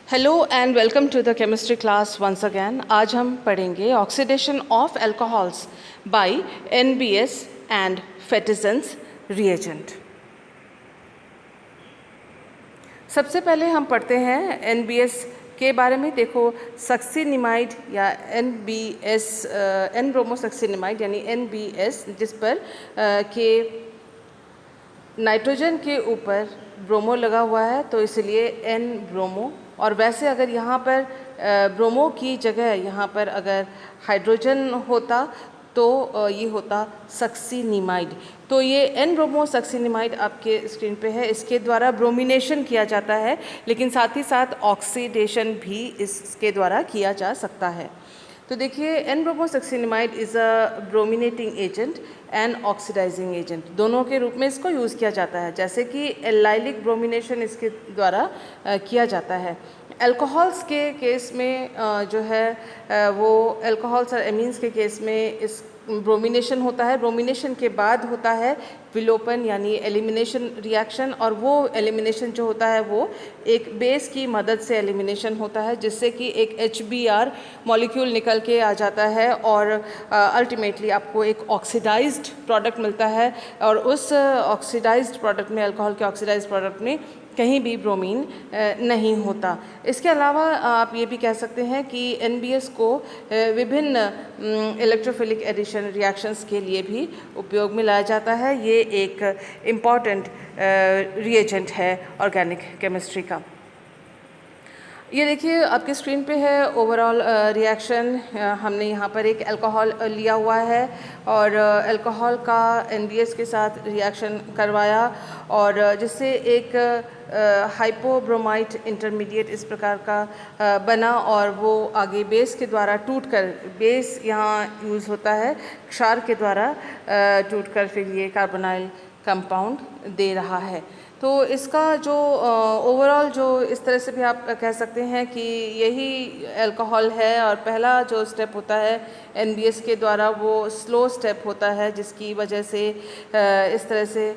Hello and welcome to the chemistry class once again. आज हम पढ़ेंगे oxidation of alcohols by NBS and Fetizon's reagent. सबसे पहले हम पढ़ते हैं NBS के बारे में। देखो, सक्सिनिमाइड या NBS एन ब्रोमोसक्सिनिमाइड यानी NBS, जिस पर के नाइट्रोजन के ऊपर ब्रोमो लगा हुआ है तो इसलिए एन ब्रोमो। और वैसे अगर यहाँ पर ब्रोमो की जगह यहाँ पर अगर हाइड्रोजन होता तो ये होता सक्सिनिमाइड। तो ये एन ब्रोमो सक्सिनिमाइड आपके स्क्रीन पे है। इसके द्वारा ब्रोमिनेशन किया जाता है, लेकिन साथ ही साथ ऑक्सीडेशन भी इसके द्वारा किया जा सकता है। तो देखिए, N bromosuccinimide is a brominating agent and oxidising agent, दोनों के रूप में इसको यूज़ किया जाता है। जैसे कि एल्लाइलिक ब्रोमिनेशन इसके द्वारा किया जाता है। अल्कोहल्स के केस में जो है वो अल्कोहल्स और एमीन्स के केस में इस ब्रोमिनेशन होता है। ब्रोमिनेशन के बाद होता है विलोपन यानी एलिमिनेशन रिएक्शन, और वो एलिमिनेशन जो होता है वो एक बेस की मदद से एलिमिनेशन होता है, जिससे कि एक HBr मॉलिक्यूल निकल के आ जाता है और अल्टीमेटली आपको एक ऑक्सीडाइज्ड प्रोडक्ट मिलता है। और उस ऑक्सीडाइज्ड प्रोडक्ट में, अल्कोहल के ऑक्सीडाइज्ड प्रोडक्ट में कहीं भी ब्रोमीन नहीं होता। इसके अलावा आप ये भी कह सकते हैं कि NBS को विभिन्न इलेक्ट्रोफिलिक एडिशन रिएक्शंस के लिए भी उपयोग में लाया जाता है। ये एक इम्पॉर्टेंट रिएजेंट है ऑर्गेनिक केमिस्ट्री का। ये देखिए, आपके स्क्रीन पे है ओवरऑल रिएक्शन। हमने यहाँ पर एक अल्कोहल लिया हुआ है और अल्कोहल का NBS के साथ रिएक्शन करवाया, और जिससे एक हाइपोब्रोमाइट इंटरमीडिएट इस प्रकार का बना, और वो आगे बेस के द्वारा टूटकर, बेस यहाँ यूज़ होता है, क्षार के द्वारा टूटकर फिर ये कार्बोनाइल कंपाउंड दे रहा है। तो इसका जो ओवरऑल जो इस तरह से भी आप कह सकते हैं कि यही अल्कोहल है, और पहला जो स्टेप होता है NBS के द्वारा वो स्लो स्टेप होता है, जिसकी वजह से इस तरह से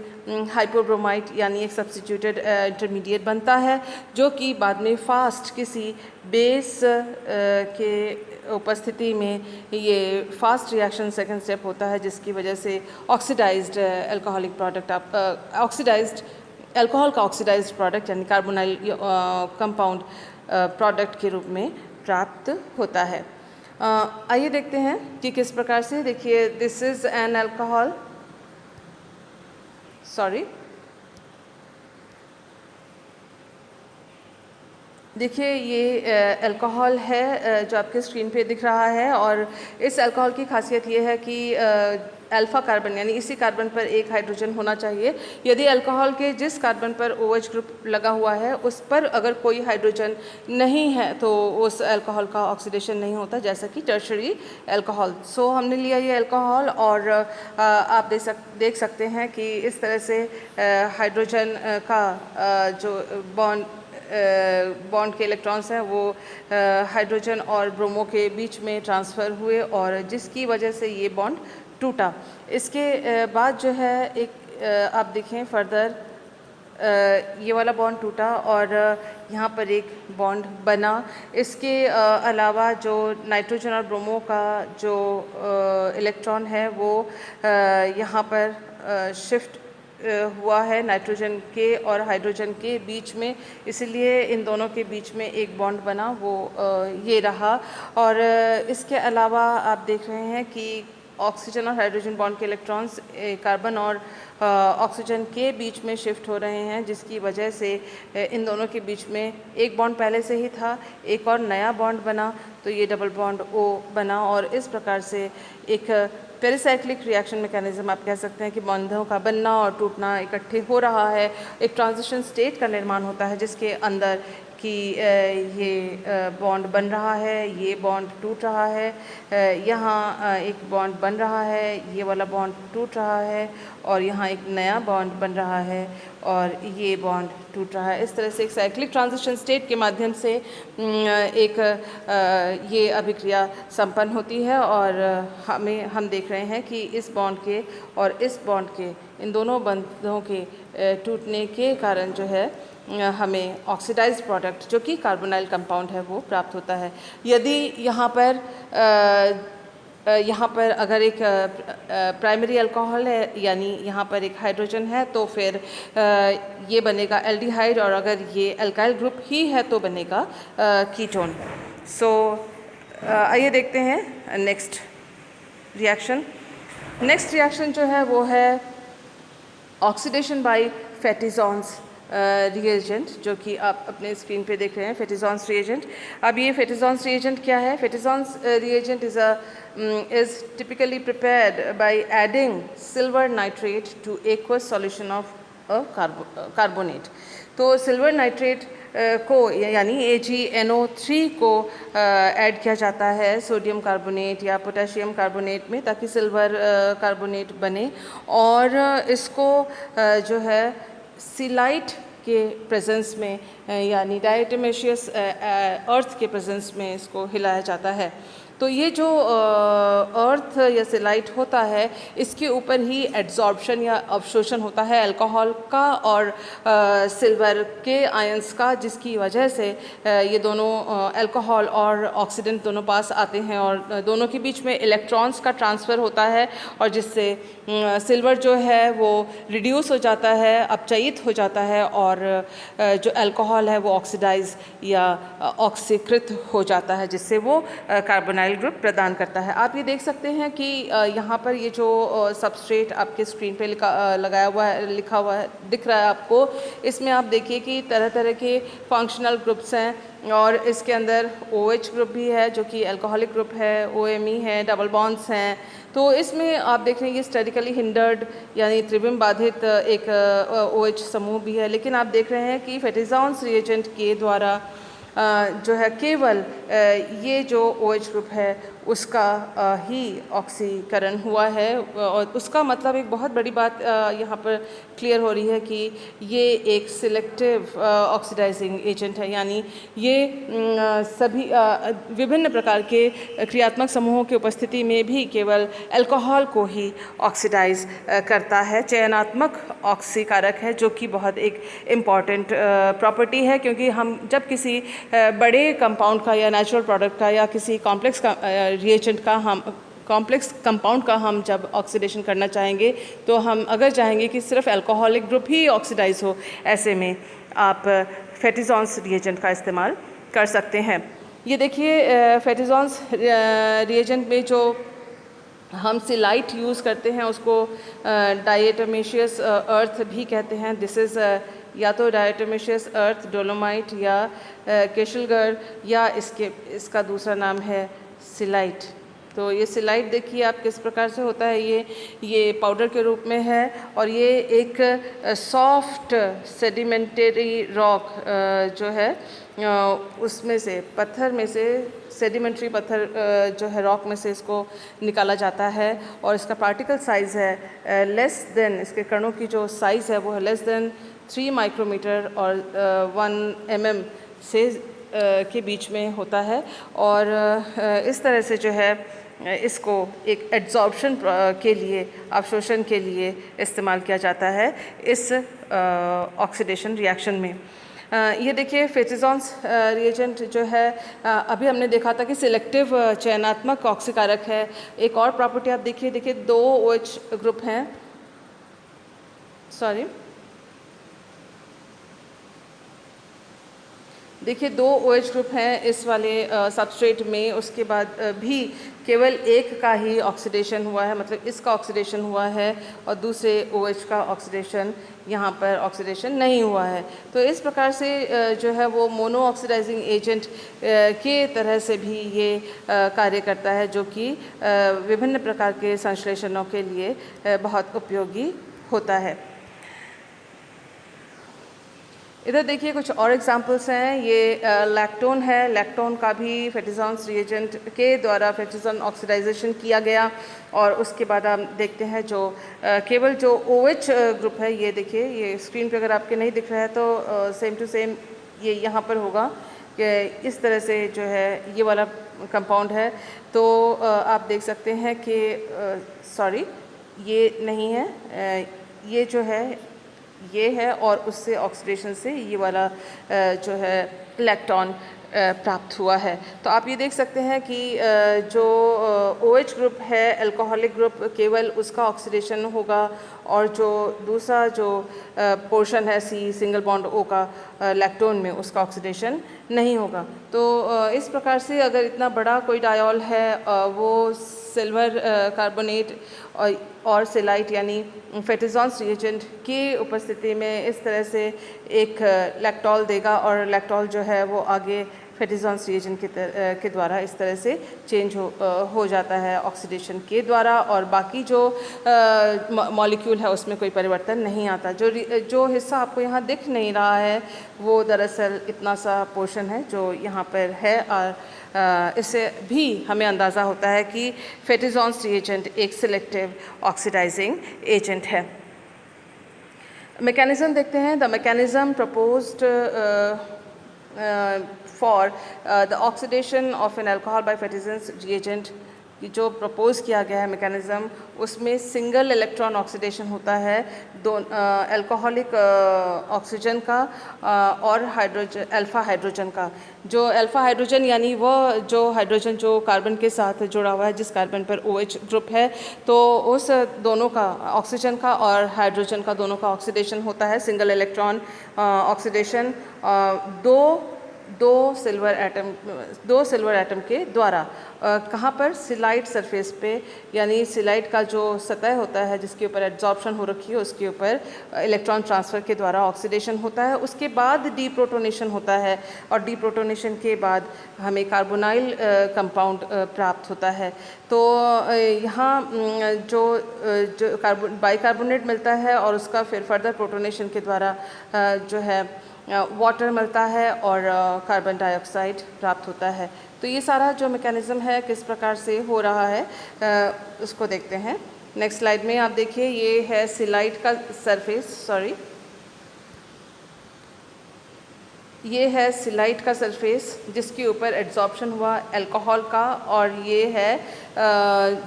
हाइपोब्रोमाइट यानी एक सब्स्टिट्यूटेड इंटरमीडिएट बनता है, जो कि बाद में फास्ट किसी बेस के उपस्थिति में ये फास्ट रिएक्शन सेकंड स्टेप होता है, जिसकी वजह से ऑक्सीडाइज्ड अल्कोहलिक प्रोडक्ट आप ऑक्सीडाइज्ड अल्कोहल का ऑक्सीडाइज्ड प्रोडक्ट यानी कार्बोनाइल कंपाउंड प्रोडक्ट के रूप में प्राप्त होता है। आइए देखते हैं कि किस प्रकार से। देखिए, this is an alcohol, sorry, देखिए ये अल्कोहल है जो आपके स्क्रीन पे दिख रहा है। और इस अल्कोहल की खासियत ये है कि अल्फ़ा कार्बन यानी इसी कार्बन पर एक हाइड्रोजन होना चाहिए। यदि अल्कोहल के जिस कार्बन पर OH ग्रुप लगा हुआ है उस पर अगर कोई हाइड्रोजन नहीं है तो उस अल्कोहल का ऑक्सीडेशन नहीं होता, जैसा कि टर्शरी अल्कोहल। सो हमने लिया ये अल्कोहल, और आप देख सकते हैं कि इस तरह से हाइड्रोजन का जो बॉन्ड के इलेक्ट्रॉन्स हैं वो हाइड्रोजन और ब्रोमो के बीच में ट्रांसफ़र हुए, और जिसकी वजह से ये बॉन्ड टूटा। इसके बाद जो है एक आप देखें फर्दर ये वाला बॉन्ड टूटा और यहाँ पर एक बॉन्ड बना। इसके अलावा जो नाइट्रोजन और ब्रोमो का जो इलेक्ट्रॉन है वो यहाँ पर शिफ्ट हुआ है नाइट्रोजन के और हाइड्रोजन के बीच में, इसलिए इन दोनों के बीच में एक बॉन्ड बना, वो ये रहा। और इसके अलावा आप देख रहे हैं कि ऑक्सीजन और हाइड्रोजन बॉन्ड के इलेक्ट्रॉन्स कार्बन और ऑक्सीजन के बीच में शिफ्ट हो रहे हैं, जिसकी वजह से इन दोनों के बीच में एक बॉन्ड पहले से ही था, एक और नया बॉन्ड बना, तो ये डबल बॉन्ड O बना। और इस प्रकार से एक पेरिसाइक्लिक रिएक्शन मैकेनिज्म आप कह सकते हैं कि बॉन्डों का बनना और टूटना इकट्ठे हो रहा है। एक ट्रांजिशन स्टेट का निर्माण होता है जिसके अंदर कि ये बॉन्ड बन रहा है, ये बॉन्ड टूट रहा है, यहाँ एक बॉन्ड बन रहा है, ये वाला बॉन्ड टूट रहा है, और यहाँ एक नया बॉन्ड बन रहा है और ये बॉन्ड टूट रहा है। इस तरह से एक साइक्लिक ट्रांजिशन स्टेट के माध्यम से एक ये अभिक्रिया संपन्न होती है, और हम देख रहे हैं कि इस बॉन्ड के और इस बॉन्ड के, इन दोनों बंधों के टूटने के कारण जो है हमें ऑक्सीडाइज्ड प्रोडक्ट जो कि कार्बोनाइल कंपाउंड है वो प्राप्त होता है। यदि यहाँ पर अगर एक प्राइमरी अल्कोहल है यानी यहाँ पर एक हाइड्रोजन है तो फिर ये बनेगा एल्डिहाइड, और अगर ये अल्काइल ग्रुप ही है तो बनेगा कीटोन। सो आइए देखते हैं नेक्स्ट रिएक्शन। नेक्स्ट रिएक्शन जो है वो है ऑक्सीडेशन बाय फेटिजॉन्स रिएजेंट, जो कि आप अपने स्क्रीन पे देख रहे हैं, फेटिजॉन्स रिएजेंट। अब ये फेटिजॉन्स रिएजेंट क्या है? फेटिजॉन्स reagent is typically prepared by adding silver nitrate to aqueous solution of a carbonate। तो सिल्वर नाइट्रेट को यानी AgNO3 को ऐड किया जाता है सोडियम कार्बोनेट या पोटेशियम कार्बोनेट में ताकि सिल्वर कार्बोनेट बने, और इसको जो है सिलाइट के प्रेजेंस में यानी डायटोमेशियस अर्थ के प्रेजेंस में इसको हिलाया जाता है। तो ये जो अर्थ या सिलाइट होता है इसके ऊपर ही एड्जॉर्प्शन या अवशोषण होता है अल्कोहल का और सिल्वर के आयंस का, जिसकी वजह से ये दोनों अल्कोहल और ऑक्सीडेंट दोनों पास आते हैं और दोनों के बीच में इलेक्ट्रॉन्स का ट्रांसफ़र होता है, और जिससे सिल्वर जो है वो रिड्यूस हो जाता है, अपचयित हो जाता है, और जो अल्कोहल है वो ऑक्सीडाइज या ऑक्सीकृत हो जाता है, जिससे वो कार्बोनाइल ग्रुप प्रदान करता है। आप ये देख सकते हैं कि यहाँ पर ये जो सबस्ट्रेट आपके स्क्रीन पे लगाया हुआ है, लिखा हुआ है, दिख रहा है आपको, इसमें आप देखिए कि तरह तरह के फंक्शनल ग्रुप्स हैं, और इसके अंदर OH ग्रुप भी है जो कि अल्कोहलिक ग्रुप है, OMe है, डबल बॉन्ड्स हैं। तो इसमें आप देख रहे हैं ये स्टेरिकली हिंडर्ड यानी त्रिविम बाधित एक OH समूह भी है, लेकिन आप देख रहे हैं कि फेटिजॉन्स रिएजेंट के द्वारा जो है केवल ये जो OH ग्रुप है उसका ही ऑक्सीकरण हुआ है, और उसका मतलब एक बहुत बड़ी बात यहाँ पर क्लियर हो रही है कि ये एक सिलेक्टिव ऑक्सीडाइजिंग एजेंट है, यानी ये सभी विभिन्न प्रकार के क्रियात्मक समूहों की उपस्थिति में भी केवल अल्कोहल को ही ऑक्सीडाइज करता है। चयनात्मक ऑक्सीकारक है, जो कि बहुत एक इम्पॉर्टेंट प्रॉपर्टी है, क्योंकि हम जब किसी बड़े कंपाउंड का या नेचुरल प्रोडक्ट का या किसी कॉम्प्लेक्स रिएजेंट का हम कॉम्प्लेक्स कंपाउंड का हम जब ऑक्सीडेशन करना चाहेंगे तो हम अगर चाहेंगे कि सिर्फ अल्कोहलिक ग्रुप ही ऑक्सीडाइज हो, ऐसे में आप फेटिजॉन्स रिएजेंट का इस्तेमाल कर सकते हैं। ये देखिए फेटिजॉन्स रिएजेंट में जो हम सिलाइट यूज़ करते हैं उसको डायटोमेशियस अर्थ भी कहते हैं। दिस इज़ या तो डायटोमेशियस अर्थ, डोलोमाइट या केशलगर, या इसका दूसरा नाम है सिलाइट। तो ये सिलाइट देखिए आप किस प्रकार से होता है, ये पाउडर के रूप में है, और ये एक सॉफ्ट सेडिमेंटरी रॉक जो है उसमें से पत्थर में से सेडिमेंट्री पत्थर जो है रॉक में से इसको निकाला जाता है, और इसका पार्टिकल साइज़ है लेस देन, इसके कणों की जो साइज़ है वो है लेस देन 3 माइक्रोमीटर और 1 mm से के बीच में होता है, और इस तरह से जो है इसको एक एड्जॉर्प्शन के लिए, अवशोषण के लिए इस्तेमाल किया जाता है इस ऑक्सीडेशन रिएक्शन में। ये देखिए फेटिजॉन्स रिएजेंट जो है अभी हमने देखा था कि सिलेक्टिव चयनात्मक ऑक्सीकारक है। एक और प्रॉपर्टी आप देखिए 2 OH ग्रुप हैं, देखिए 2 OH ग्रुप हैं इस वाले सबस्ट्रेट में, उसके बाद भी केवल एक का ही ऑक्सीडेशन हुआ है, मतलब इसका ऑक्सीडेशन हुआ है, और दूसरे OH का ऑक्सीडेशन यहाँ पर ऑक्सीडेशन नहीं हुआ है। तो इस प्रकार से जो है वो मोनो ऑक्सीडाइजिंग एजेंट के तरह से भी ये कार्य करता है, जो कि विभिन्न प्रकार के संश्लेषणों के लिए बहुत उपयोगी होता है। इधर देखिए कुछ और एग्जांपल्स हैं। ये लैक्टोन है, लैक्टोन का भी फेटिजॉन्स रिएजेंट के द्वारा फेटिजॉन ऑक्सीडाइजेशन किया गया, और उसके बाद हम देखते हैं जो केवल जो OH ग्रुप है, ये देखिए, ये स्क्रीन पे अगर आपके नहीं दिख रहा है तो सेम टू सेम ये यहाँ पर होगा कि इस तरह से जो है ये वाला कंपाउंड है। तो आप देख सकते हैं कि सॉरी ये नहीं है, ये जो है ये है और उससे ऑक्सीडेशन से ये वाला जो है इलेक्ट्रॉन प्राप्त हुआ है। तो आप ये देख सकते हैं कि जो OH ग्रुप है अल्कोहलिक ग्रुप, केवल उसका ऑक्सीडेशन होगा और जो दूसरा जो पोर्शन है C सिंगल बॉन्ड O का लैक्टोन में, उसका ऑक्सीडेशन नहीं होगा। तो इस प्रकार से अगर इतना बड़ा कोई डायोल है वो सिल्वर कार्बोनेट और सिलाइट यानी फेटिजॉन्स रिएजेंट की उपस्थिति में इस तरह से एक लैक्टॉल देगा और लैक्टॉल जो है वो आगे फेटिजॉन्स रिएजेंट के द्वारा इस तरह से चेंज हो जाता है ऑक्सीडेशन के द्वारा, और बाकी जो मॉलिक्यूल है उसमें कोई परिवर्तन नहीं आता। जो हिस्सा आपको यहाँ दिख नहीं रहा है वो दरअसल इतना सा पोर्शन है जो यहाँ पर है, और इससे भी हमें अंदाज़ा होता है कि फेटिजॉन्स रिएजेंट एक सिलेक्टिव ऑक्सीडाइजिंग एजेंट है। मैकेनिज़्म देखते हैं। The mechanism proposed for the oxidation of an alcohol by Fetizon's reagent, जो प्रपोज किया गया है मैकेनिज़्म, उसमें सिंगल इलेक्ट्रॉन ऑक्सीडेशन होता है अल्कोहलिक ऑक्सीजन का और अल्फ़ा हाइड्रोजन का। जो अल्फ़ा हाइड्रोजन यानी वो जो हाइड्रोजन जो कार्बन के साथ जुड़ा हुआ है, जिस कार्बन पर OH ग्रुप है, तो उस दोनों का, ऑक्सीजन का और हाइड्रोजन का, दोनों का ऑक्सीडेशन होता है सिंगल इलेक्ट्रॉन ऑक्सीडेशन दो सिल्वर एटम के द्वारा। कहाँ पर? सिलाइट सरफेस पे, यानी सिलाइट का जो सतह होता है जिसके ऊपर एड्जॉर्प्शन हो रखी है, उसके ऊपर इलेक्ट्रॉन ट्रांसफ़र के द्वारा ऑक्सीडेशन होता है। उसके बाद डीप्रोटोनेशन होता है और डीप्रोटोनेशन के बाद हमें कार्बोनाइल कंपाउंड प्राप्त होता है। तो यहाँ जो बाइकार्बोनेट मिलता है और उसका फिर फर्दर प्रोटोनेशन के द्वारा जो है वाटर मिलता है और कार्बन डाइऑक्साइड प्राप्त होता है। तो ये सारा जो मैकेनिज़्म है किस प्रकार से हो रहा है उसको देखते हैं। नेक्स्ट स्लाइड में आप देखिए, ये है सिलाइट का सरफेस, ये है सिलाइट का सरफेस जिसके ऊपर एड्जॉर्प्शन हुआ अल्कोहल का, और ये है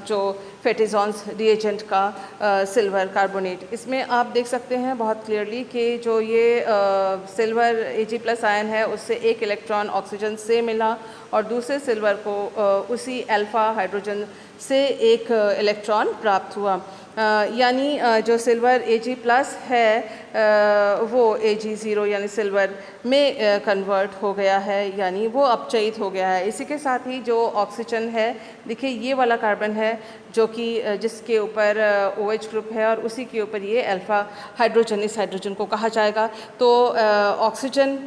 जो फेटिजॉन्स रिएजेंट का सिल्वर कार्बोनेट। इसमें आप देख सकते हैं बहुत क्लियरली कि जो ये सिल्वर Ag+ आयन है उससे एक इलेक्ट्रॉन ऑक्सीजन से मिला और दूसरे सिल्वर को उसी अल्फ़ा हाइड्रोजन से एक इलेक्ट्रॉन प्राप्त हुआ। यानी जो सिल्वर Ag+ है वो Ag0 यानी सिल्वर में कन्वर्ट हो गया है, यानी वो अपचयित हो गया है। इसी के साथ ही जो ऑक्सीजन है, देखिए ये वाला कार्बन है जो कि जिसके ऊपर OH ग्रुप है और उसी के ऊपर ये अल्फ़ा हाइड्रोजन, इस हाइड्रोजन को कहा जाएगा। तो ऑक्सीजन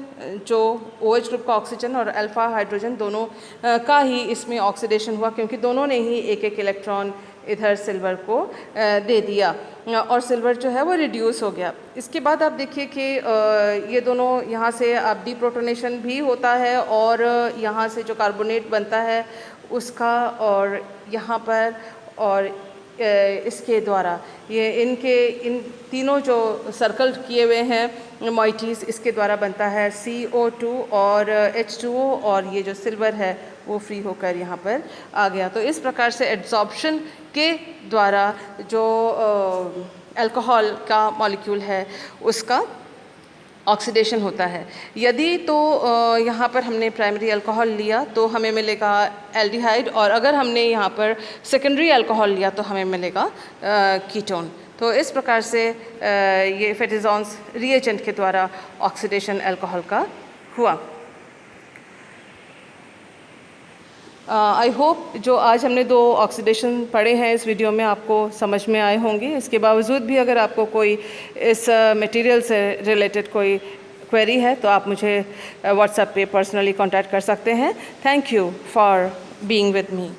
जो OH ग्रुप का ऑक्सीजन और अल्फ़ा हाइड्रोजन दोनों का ही इसमें ऑक्सीडेशन हुआ, क्योंकि दोनों ने ही एक एक इलेक्ट्रॉन इधर सिल्वर को दे दिया और सिल्वर जो है वो रिड्यूस हो गया। इसके बाद आप देखिए कि ये दोनों यहाँ से अब डीप्रोटोनेशन भी होता है और यहाँ से जो कार्बोनेट बनता है उसका, और यहाँ पर और इसके द्वारा ये इन तीनों जो सर्कल किए हुए हैं मॉइटीज़, इसके द्वारा बनता है CO2 और H2O, और ये जो सिल्वर है वो फ्री होकर यहाँ पर आ गया। तो इस प्रकार से एड्जॉर्प्शन के द्वारा जो अल्कोहल का मॉलिक्यूल है उसका ऑक्सीडेशन होता है। यदि तो यहाँ पर हमने प्राइमरी अल्कोहल लिया तो हमें मिलेगा एल्डिहाइड, और अगर हमने यहाँ पर सेकेंडरी अल्कोहल लिया तो हमें मिलेगा कीटोन। तो इस प्रकार से ये फेटिजॉन्स रिएजेंट के द्वारा ऑक्सीडेशन अल्कोहल का हुआ। आई होप जो आज हमने 2 ऑक्सीडेशन पढ़े हैं इस वीडियो में आपको समझ में आए होंगे। इसके बावजूद भी अगर आपको कोई इस मटेरियल से रिलेटेड कोई क्वेरी है तो आप मुझे व्हाट्सएप पे पर्सनली कांटेक्ट कर सकते हैं। Thank you for being with me.